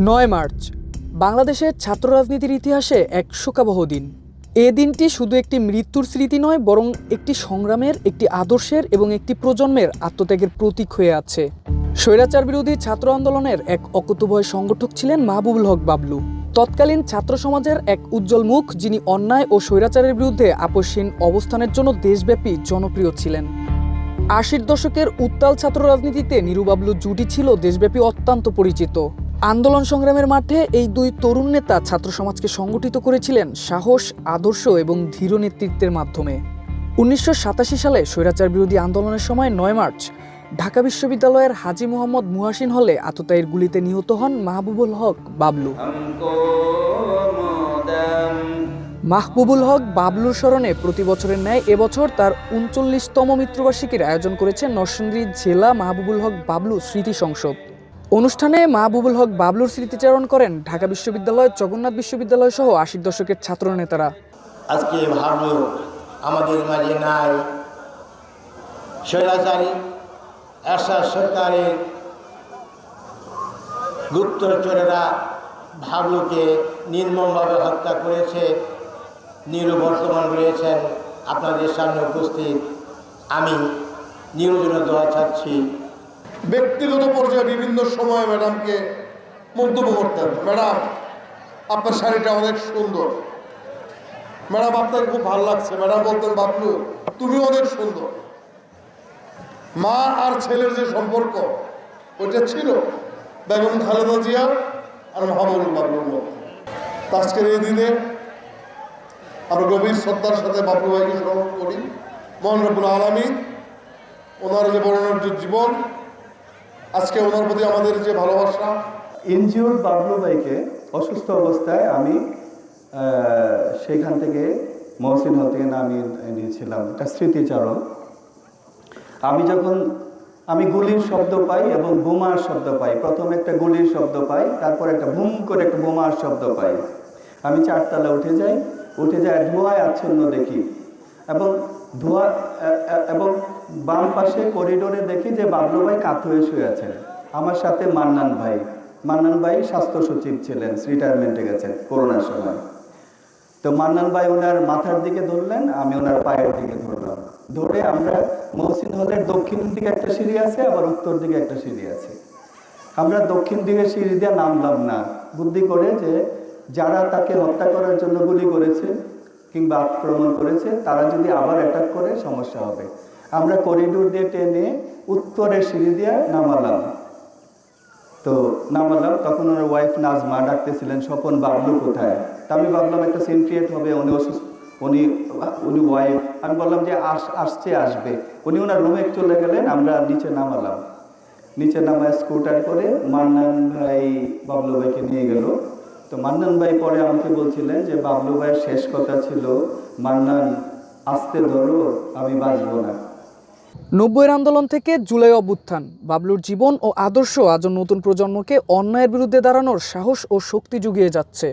৯ March বাংলাদেশের ছাত্র রাজনীতির ইতিহাসে এক শোকাবহ দিন। এ দিনটি শুধু একটি মৃত্যুর স্মৃতি নয়, বরং একটি সংগ্রামের, একটি আদর্শের এবং একটি প্রজন্মের আত্মত্যাগের প্রতীক হয়ে আছে। স্বৈরাচার বিরোধী ছাত্র আন্দোলনের এক অকুতোভয় সংগঠক ছিলেন মাহবুবুল হক বাবলু। তৎকালীন ছাত্র সমাজের এক উজ্জ্বল মুখ, যিনি অন্যায় ও স্বৈরাচারের বিরুদ্ধে আপোষহীন অবস্থানের জন্য দেশব্যাপী জনপ্রিয় ছিলেন। ৮০ দশকের উত্তাল ছাত্র রাজনীতিতে নিরু বাবলু জুটি ছিল দেশব্যাপী অত্যন্ত পরিচিত। আন্দোলন সংগ্রামের মাঠে এই দুই তরুণ নেতা ছাত্র সমাজকে সংগঠিত করেছিলেন সাহস, আদর্শ এবং দৃঢ় নেতৃত্বের মাধ্যমে। ১৯৮৭ সালে স্বৈরাচার বিরোধী আন্দোলনের সময় ৯ মার্চ ঢাকা বিশ্ববিদ্যালয়ের হাজী মোহাম্মদ মুহাসিন হলে আততায়ীর গুলিতে নিহত হন মাহবুবুল হক বাবলু। মাহবুবুল হক বাবলুর স্মরণে প্রতি বছরের ন্যায় এবছর তার ৩৯তম মৃত্যুবার্ষিকীর আয়োজন করেছে নরসিংদী জেলা মাহবুবুল হক বাবলু স্মৃতি সংসদ। অনুষ্ঠানে মাহবুবুল হক বাবলুর স্মৃতিচারণ করেন ঢাকা বিশ্ববিদ্যালয়, জগন্নাথ বিশ্ববিদ্যালয় সহ ৮০ দশকের ছাত্র নেতারা। আজকে ভাবলো আমাদের মাঝে নাই, স্বৈরাচারী এরশাদ সরকারের গুপ্তচরেরা ভাবলুকে নির্মমভাবে হত্যা করেছে। নিরু বর্তমান রয়েছেন আপনাদের সামনে উপস্থিত। আমি নিরুর জন্য দোয়া চাচ্ছি। ব্যক্তিগত পর্যায়ে বিভিন্ন সময় ম্যাডামকে মন্তব্য করতেন, ম্যাডাম আপনার শাড়িটা অনেক সুন্দর, ম্যাডাম আপনাকে খুব ভালো লাগছে, ম্যাডাম বলতেন বাবলু তুমি অনেক সুন্দর। মা আর ছেলের যে সম্পর্ক ওইটা ছিল বেগম খালেদা জিয়া আর মাহবুবুল বাবলুর মধ্যে। আজকের এই দিনে আমরা গভীর শ্রদ্ধার সাথে বাবলু ভাইকে স্মরণ করি। মহান রব্বুল আলামিন ওনার যে বর্ণাঢ্য জীবন, আজকে ওনার প্রতি আমাদের যে ভালোবাসা। এনজিওর বাবলু ভাইকে অসুস্থ অবস্থায় আমি সেখান থেকে মহসিন হল থেকে নামিয়ে নিয়েছিলাম, একটা স্মৃতিচারণ। আমি গুলির শব্দ পাই এবং বোমার শব্দ পাই। প্রথমে একটা গুলির শব্দ পাই, তারপর একটা বুম করে একটা বোমার শব্দ পাই। আমি 4 তলা উঠে যাই ধোঁয়ায় আচ্ছন্ন দেখি এবং বাম পাশে করিডোরে দেখি যে বাবলু ভাই কাত হয়ে শুয়ে আছেন। আমার সাথে মান্নান ভাই স্বাস্থ্য সচিব ছিলেন, রিটায়ারমেন্টে গেছেন করোনার সময়। তো মান্নান ভাই ওনার মাথার দিকে ধরলেন, আমি ওনার পায়ের দিকে ধরলাম। ধরে আমরা মহসিন হলের দক্ষিণ দিকে একটা সিঁড়ি আছে, আবার উত্তর দিকে একটা সিঁড়ি আছে। আমরা দক্ষিণ দিকে সিঁড়ি দিয়ে নামলাম না, বুদ্ধি করে যে যারা তাকে হত্যা করার জন্য গুলি করেছে কিংবা আক্রমণ করেছে তারা যদি আবার অ্যাটাক করে সমস্যা হবে। আমরা করিডোর দিয়ে টেনে উত্তরের সিঁড়ি দিয়ে নামালাম। তখন ওনার ওয়াইফ নাজমা ডাকতেছিলেন, স্বপন বাবলু কোথায়? তা আমি ভাবলাম একটা সিন ক্রিয়েট হবে, উনি অসুস্থ, উনি ওয়াইফ। আমি বললাম যে আসবে। উনি ওনার রুমে চলে গেলেন, আমরা নিচে নামালাম। নিচে নামায় স্কুটার করে মান্নান ভাই বাবলু ভাইকে নিয়ে গেল। তো মান্নান ভাই পরে আমাকে বলছিলেন যে বাবলু ভাইয়ের শেষ কথা ছিল, মান্নান আস্তে ধরো, আমি বাঁচবো না। ৯০-এর আন্দোলন থেকে জুলাই অভ্যুত্থান, বাবলুর জীবন ও আদর্শ আজও নতুন প্রজন্মকে অন্যায়ের বিরুদ্ধে দাঁড়ানোর সাহস ও শক্তি জুগিয়ে যাচ্ছে।